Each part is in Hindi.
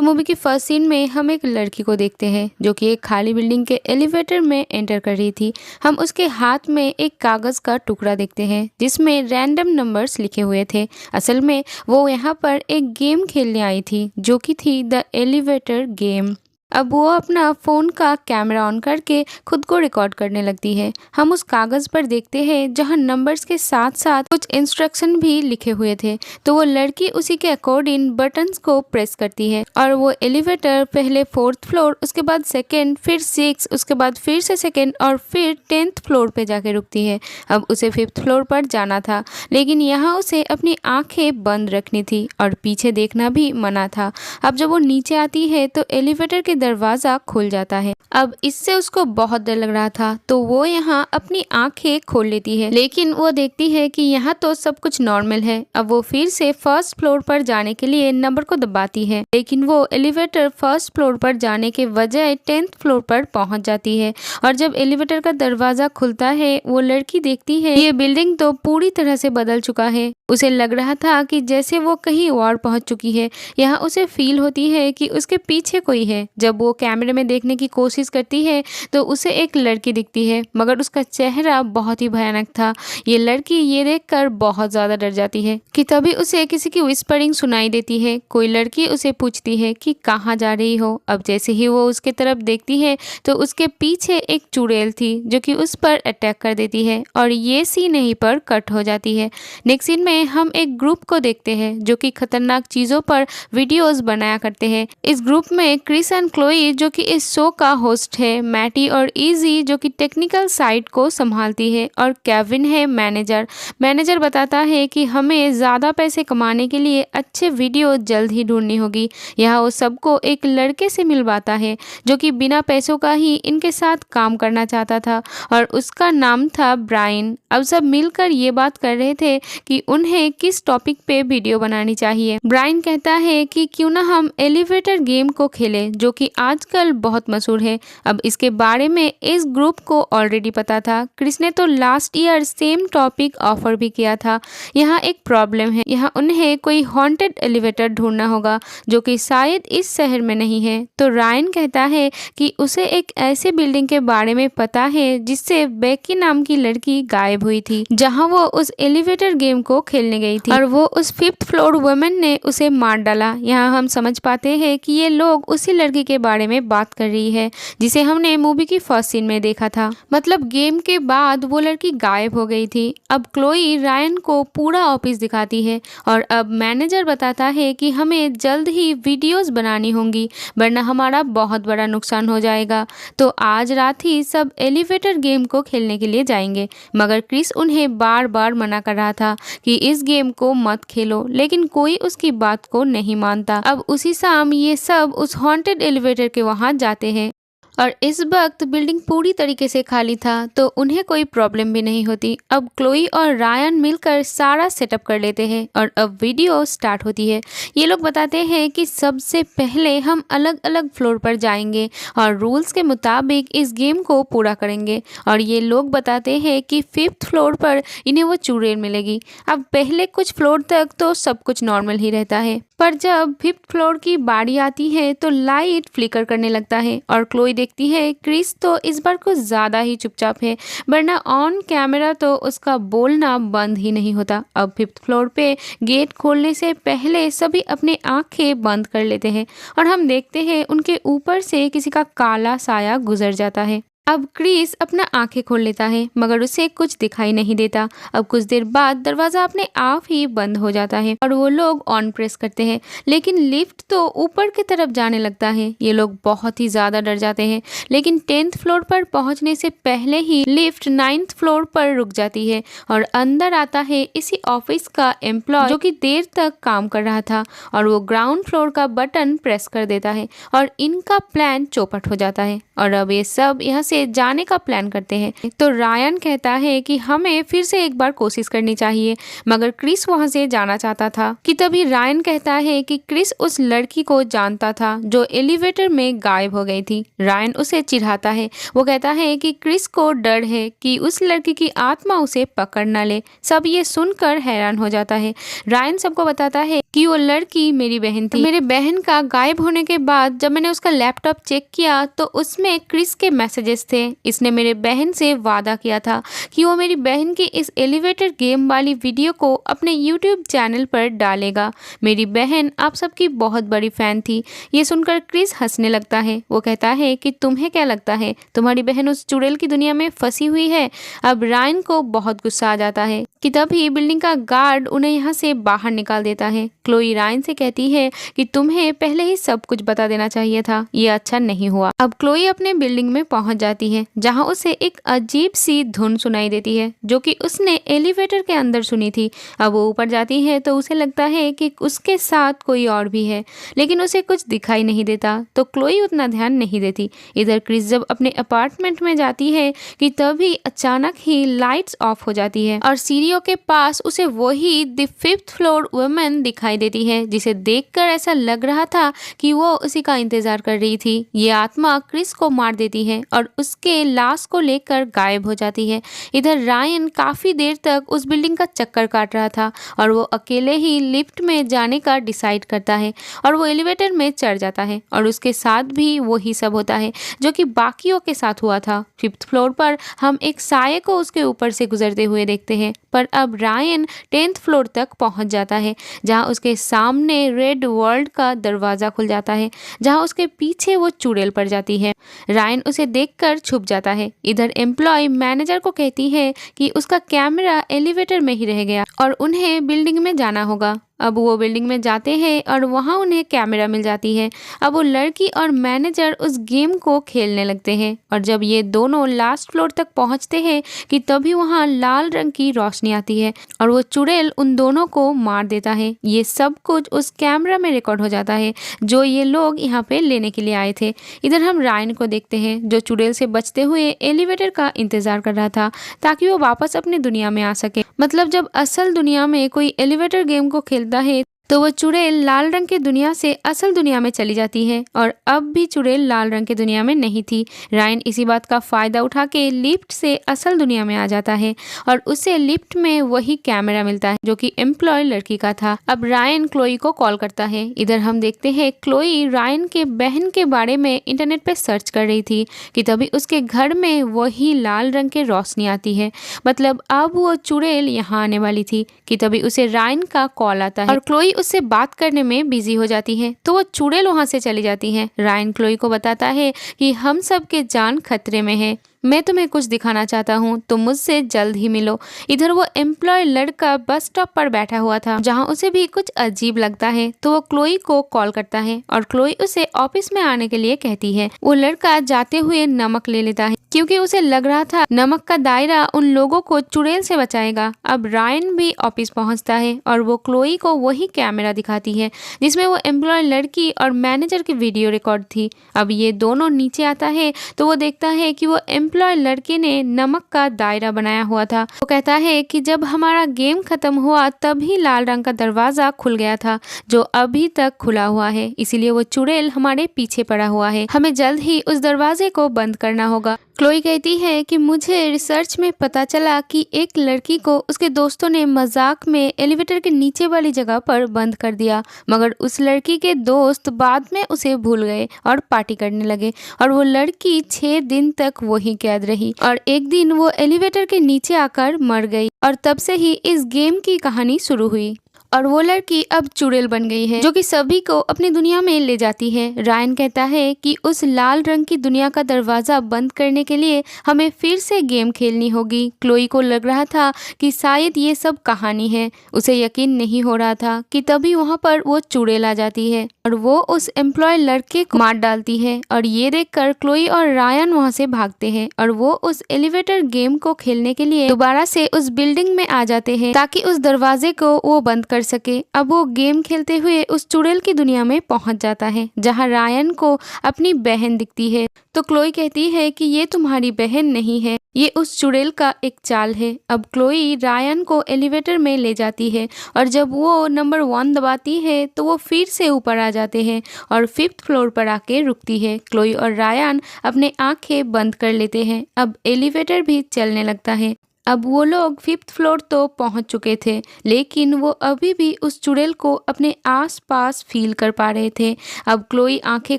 मूवी की फर्स्ट सीन में हम एक लड़की को देखते हैं जो कि एक खाली बिल्डिंग के एलिवेटर में एंटर कर रही थी। हम उसके हाथ में एक कागज का टुकड़ा देखते हैं जिसमें रैंडम नंबर्स लिखे हुए थे। असल में वो यहाँ पर एक गेम खेलने आई थी जो कि थी द एलिवेटर गेम। अब वो अपना फ़ोन का कैमरा ऑन करके खुद को रिकॉर्ड करने लगती है। हम उस कागज़ पर देखते हैं जहाँ नंबर्स के साथ साथ कुछ इंस्ट्रक्शन भी लिखे हुए थे। तो वो लड़की उसी के अकॉर्डिंग बटन्स को प्रेस करती है और वो एलिवेटर पहले 4th फ्लोर, उसके बाद 2nd, फिर 6, उसके बाद फिर से 2nd और फिर 10th फ्लोर पे जाके रुकती है। अब उसे 5th फ्लोर पर जाना था, लेकिन यहाँ उसे अपनी आंखें बंद रखनी थी और पीछे देखना भी मना था। अब जब वो नीचे आती है तो एलिवेटर के दरवाजा खुल जाता है। अब इससे उसको बहुत डर लग रहा था, तो वो यहाँ अपनी आंखें खोल लेती है, लेकिन वो देखती है कि यहाँ तो सब कुछ नॉर्मल है। अब वो फिर से 1st फ्लोर पर जाने के लिए नंबर को दबाती है, लेकिन वो एलिवेटर 1st फ्लोर पर जाने के बजाय 10th फ्लोर पर पहुंच जाती है। और जब एलिवेटर का दरवाजा खुलता है, वो लड़की देखती है ये बिल्डिंग तो पूरी तरह से बदल चुका है। उसे लग रहा था कि जैसे वो कहीं और पहुंच चुकी है। यहाँ उसे फील होती है कि उसके पीछे कोई है। जब वो कैमरे में देखने की कोशिश करती है तो उसे एक लड़की दिखती है, मगर उसका चेहरा बहुत ही भयानक था। ये लड़की ये देखकर बहुत ज़्यादा डर जाती है कि तभी उसे किसी की विस्परिंग सुनाई देती है। कोई लड़की उसे पूछती है कि कहाँ जा रही हो। अब जैसे ही वो उसके तरफ देखती है तो उसके पीछे एक चुड़ैल थी जो कि उस पर अटैक कर देती है और ये सीन यहीं पर कट हो जाती है। नेक्स्ट सीन में हम एक ग्रुप को देखते हैं जो कि खतरनाक चीज़ों पर वीडियोस बनाया करते हैं। इस ग्रुप में क्रिस एंड क्लोई जो कि इस शो का होस्ट है, मैटी और इजी जो कि टेक्निकल साइड को संभालती है, और केविन है मैनेजर। मैनेजर बताता है कि हमें ज़्यादा पैसे कमाने के लिए अच्छे वीडियो जल्द ही ढूंढनी होगी। यहाँ वो सबको एक लड़के से मिलवाता है जो कि बिना पैसों का ही इनके साथ काम करना चाहता था और उसका नाम था ब्रायन। अब सब मिलकर ये बात कर रहे थे कि उन्हें किस टॉपिक पे वीडियो बनानी चाहिए। ब्रायन कहता है कि क्यों ना हम एलिवेटर गेम को खेलें जो कि आजकल बहुत मशहूर है। अब इसके बारे में इस ग्रुप को ऑलरेडी पता था। क्रिस ने तो last year same topic offer भी किया था। यहाँ एक प्रॉब्लम है, यहाँ उन्हें कोई हॉन्टेड एलिवेटर ढूंढना होगा जो कि शायद इस शहर में नहीं है। तो रायन कहता है कि उसे एक ऐसे बिल्डिंग के बारे में पता है जिससे बेकी नाम की लड़की गायब हुई थी, जहाँ वो उस एलिवेटर गेम को खेलने गई थी और वो उस 5th फ्लोर वुमेन ने उसे मार डाला। यहाँ हम समझ पाते हैं कि ये लोग उसी लड़की के बारे में बात कर रही है जिसे हमने मूवी की फर्स्ट सीन में देखा था। मतलब गेम के बाद वो लड़की गायब हो गई थी। अब क्लोई रायन को पूरा ऑफिस दिखाती है और अब मैनेजर बताता है कि हमें जल्द ही वीडियोस बनानी होंगी वरना हमारा बहुत बड़ा नुकसान हो जाएगा। तो आज रात ही सब एलिवेटर गेम को खेलने के लिए जाएंगे, मगर क्रिस उन्हें बार बार मना कर रहा था कि इस गेम को मत खेलो, लेकिन कोई उसकी बात को नहीं मानता। अब उसी शाम ये सब उस हॉन्टेड एलिवेटर के वहां जाते हैं और इस वक्त बिल्डिंग पूरी तरीके से खाली था, तो उन्हें कोई प्रॉब्लम भी नहीं होती। अब क्लोई और रायन मिलकर सारा सेटअप कर लेते हैं और अब वीडियो स्टार्ट होती है। ये लोग बताते हैं कि सबसे पहले हम अलग अलग फ्लोर पर जाएंगे और रूल्स के मुताबिक इस गेम को पूरा करेंगे। और ये लोग बताते हैं कि 5th फ्लोर पर इन्हें वो चुड़ैल मिलेगी। अब पहले कुछ फ्लोर तक तो सब कुछ नॉर्मल ही रहता है, पर जब 5th फ्लोर की बारी आती है तो लाइट फ्लिकर करने लगता है और क्लोई देखती है क्रिस तो इस बार कुछ ज़्यादा ही चुपचाप है, वरना ऑन कैमरा तो उसका बोलना बंद ही नहीं होता। अब 5th फ्लोर पे गेट खोलने से पहले सभी अपने आंखें बंद कर लेते हैं और हम देखते हैं उनके ऊपर से किसी का काला साया गुजर जाता है। अब क्रिस अपना आंखें खोल लेता है, मगर उसे कुछ दिखाई नहीं देता। अब कुछ देर बाद दरवाजा अपने आप ही बंद हो जाता है और वो लोग ऑन प्रेस करते हैं, लेकिन लिफ्ट तो ऊपर की तरफ जाने लगता है। ये लोग बहुत ही ज्यादा डर जाते हैं, लेकिन 10th फ्लोर पर पहुंचने से पहले ही लिफ्ट 9th फ्लोर पर रुक जाती है और अंदर आता है इसी ऑफिस का एम्प्लॉय जो कि देर तक काम कर रहा था और वो ग्राउंड फ्लोर का बटन प्रेस कर देता है और इनका प्लान चौपट हो जाता है और अब ये सब यहाँ से जाने का प्लान करते हैं। तो रायन कहता है कि हमें फिर से एक बार कोशिश करनी चाहिए, मगर क्रिस वहां से जाना चाहता था कि तभी रायन कहता है कि क्रिस उस लड़की को जानता था जो एलिवेटर में गायब हो गई थी। रायन उसे चिढ़ाता है। वो कहता है कि क्रिस को डर है कि उस लड़की की आत्मा उसे पकड़ न ले। सब ये सुनकर हैरान हो जाता है। रायन सबको बताता है कि वो लड़की मेरी बहन थी। मेरे बहन का गायब होने के बाद जब मैंने उसका लैपटॉप चेक किया तो उसमें क्रिस के मैसेजेस थे। इसने मेरे बहन से वादा किया था कि वो मेरी बहन की इस एलिवेटर गेम वाली वीडियो को अपने यूट्यूब चैनल पर डालेगा। मेरी बहन आप सबकी बहुत बड़ी फैन थी। ये सुनकर क्रिस हंसने लगता है। वो कहता है कि तुम्हें क्या लगता है तुम्हारी बहन उस चुड़ैल की दुनिया में फंसी हुई है। अब रायन को बहुत गुस्सा आ जाता है कि तभी बिल्डिंग का गार्ड उन्हें यहाँ से बाहर निकाल देता है। क्लोई रायन से कहती है कि तुम्हें पहले ही सब कुछ बता देना चाहिए था, ये अच्छा नहीं हुआ। अब क्लोई अपने बिल्डिंग में पहुंच जाती है जहां उसे एक अजीब सी धुन सुनाई देती है जो कि उसने एलिवेटर के अंदर सुनी थी। अब वो ऊपर जाती है तो उसे लगता है कि उसके साथ कोई और भी है, लेकिन उसे कुछ दिखाई नहीं देता तो क्लोई उतना ध्यान नहीं देती। इधर क्रिस जब अपने अपार्टमेंट में जाती है कि तभी अचानक ही लाइट्स ऑफ हो जाती है और सीढ़ियों के पास उसे वही द 5th फ्लोर वुमन दिखाई देती है जिसे देखकर ऐसा लग रहा था कि वो उसी का इंतजार कर रही थी। ये आत्मा क्रिस को मार देती है और उसके लाश को लेकर गायब हो जाती है। इधर रायन काफी देर तक उस बिल्डिंग का चक्कर काट रहा था और वो अकेले ही लिफ्ट में जाने का डिसाइड करता है और वो एलिवेटर में चढ़ जाता है और उसके साथ भी वही सब होता है जो कि बाकियों के साथ हुआ था। 5th फ्लोर पर हम एक साये को उसके ऊपर से गुजरते हुए देखते हैं, पर अब रायन 10th फ्लोर तक पहुंच जाता है जहां उसके सामने रेड वर्ल्ड का दरवाजा खुल जाता है जहां उसके पीछे वो चुड़ैल पड़ जाती है। रायन उसे देखकर छुप जाता है। इधर एम्प्लॉय मैनेजर को कहती है कि उसका कैमरा एलिवेटर में ही रह गया और उन्हें बिल्डिंग में जाना होगा। अब वो बिल्डिंग में जाते हैं और वहाँ उन्हें कैमरा मिल जाती है। अब वो लड़की और मैनेजर उस गेम को खेलने लगते हैं और जब ये दोनों लास्ट फ्लोर तक पहुँचते हैं कि तभी वहाँ लाल रंग की रोशनी आती है और वो चुड़ैल उन दोनों को मार देता है। ये सब कुछ उस कैमरा में रिकॉर्ड हो जाता है जो ये लोग यहाँ पे लेने के लिए आए थे। इधर हम रायन को देखते हैं जो चुड़ैल से बचते हुए एलिवेटर का इंतजार कर रहा था ताकि वो वापस अपनी दुनिया में आ सके। मतलब जब असल दुनिया में कोई एलिवेटर गेम को खेलता है तो वो चुड़ैल लाल रंग की दुनिया से असल दुनिया में चली जाती है और अब भी चुड़ैल लाल रंग की दुनिया में नहीं थी। रायन इसी बात का फायदा उठा के लिफ्ट से असल दुनिया में आ जाता है और उसे लिफ्ट में वही कैमरा मिलता है जो कि एम्प्लॉय लड़की का था। अब रायन क्लोई को कॉल करता है। इधर हम देखते हैं क्लोई रायन के बहन के बारे में इंटरनेट पे सर्च कर रही थी कि तभी उसके घर में वही लाल रंग की रोशनी आती है। मतलब अब वो चुड़ैल यहाँ आने वाली थी कि तभी उसे रायन का कॉल आता है और क्लोई उससे बात करने में बिजी हो जाती है तो वो चुड़ैल वहां से चली जाती है। रायन क्लोई को बताता है कि हम सब के जान खतरे में है, मैं तुम्हें कुछ दिखाना चाहता हूँ, तुम मुझसे जल्द ही मिलो। इधर वो एम्प्लॉय लड़का बस स्टॉप पर बैठा हुआ था जहाँ उसे भी कुछ अजीब लगता है तो वो क्लोई को कॉल करता है और क्लोई उसे ऑफिस में आने के लिए कहती है। वो लड़का जाते हुए नमक ले लेता है क्योंकि उसे लग रहा था नमक का दायरा उन लोगों को चुड़ैल से बचाएगा। अब रायन भी ऑफिस पहुंचता है और वो क्लोई को वही कैमरा दिखाती है जिसमें वो एम्प्लॉय लड़की और मैनेजर की वीडियो रिकॉर्ड थी। अब ये दोनों नीचे आता है तो वो देखता है कि वो एम्प्लॉय लड़के ने नमक का दायरा बनाया हुआ था। वो कहता है कि जब हमारा गेम खत्म हुआ तभी लाल रंग का दरवाजा खुल गया था जो अभी तक खुला हुआ है, इसीलिए वो चुड़ैल हमारे पीछे पड़ा हुआ है, हमें जल्द ही उस दरवाजे को बंद करना होगा। क्लोई कहती है कि मुझे रिसर्च में पता चला कि एक लड़की को उसके दोस्तों ने मजाक में एलिवेटर के नीचे वाली जगह पर बंद कर दिया, मगर उस लड़की के दोस्त बाद में उसे भूल गए और पार्टी करने लगे और वो लड़की 6 दिन तक वहीं कैद रही और एक दिन वो एलिवेटर के नीचे आकर मर गई और तब से ही इस गेम की कहानी शुरू हुई और वो लड़की अब चुड़ैल बन गई है जो कि सभी को अपनी दुनिया में ले जाती है। रायन कहता है कि उस लाल रंग की दुनिया का दरवाजा बंद करने के लिए हमें फिर से गेम खेलनी होगी। क्लोई को लग रहा था कि शायद ये सब कहानी है, उसे यकीन नहीं हो रहा था कि तभी वहाँ पर वो चुड़ैल आ जाती है और वो उस एम्प्लॉय लड़के को मार डालती है और ये देखकर क्लोई और रायन वहाँ से भागते हैं और वो उस एलिवेटर गेम को खेलने के लिए दोबारा से उस बिल्डिंग में आ जाते हैं ताकि उस दरवाजे को वो बंद कर सके। अब वो गेम खेलते हुए उस चुड़ैल की दुनिया में पहुंच जाता है जहां रायन को अपनी बहन दिखती है तो क्लोई कहती है कि ये तुम्हारी बहन नहीं है, ये उस चुड़ैल का एक चाल है। अब क्लोई रायन को एलिवेटर में ले जाती है और जब वो नंबर 1 दबाती है तो वो फिर से ऊपर आ जाते हैं और 5th फ्लोर पर आके रुकती है। क्लोई और रायन अपने आंखें बंद कर लेते हैं। अब एलिवेटर भी चलने लगता है। अब वो लोग फिफ्थ फ्लोर तो पहुंच चुके थे, लेकिन वो अभी भी उस चुड़ैल को अपने आसपास फील कर पा रहे थे। अब क्लोई आंखें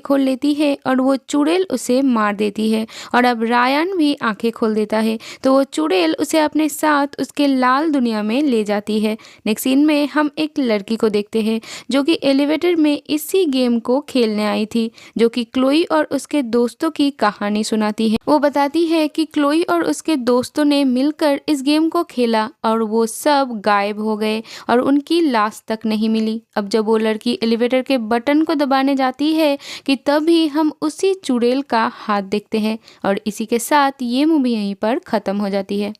खोल लेती है और वो चुड़ैल उसे मार देती है। और अब रायन भी आंखें खोल देता है, तो वो चुड़ैल उसे अपने साथ उसके लाल दुनिया में ले जाती है। नेक्स्ट सीन में हम एक लड़की को देखते हैं जो कि एलिवेटर में इसी गेम को खेलने आई थी, जो कि क्लोई और उसके दोस्तों की कहानी सुनाती है। वो बताती है कि क्लोई और उसके दोस्तों ने मिलकर इस गेम को खेला और वो सब गायब हो गए और उनकी लाश तक नहीं मिली। अब जब वो लड़की एलिवेटर के बटन को दबाने जाती है कि तभी हम उसी चुड़ैल का हाथ देखते हैं। और इसी के साथ ये मूवी यहीं पर खत्म हो जाती है।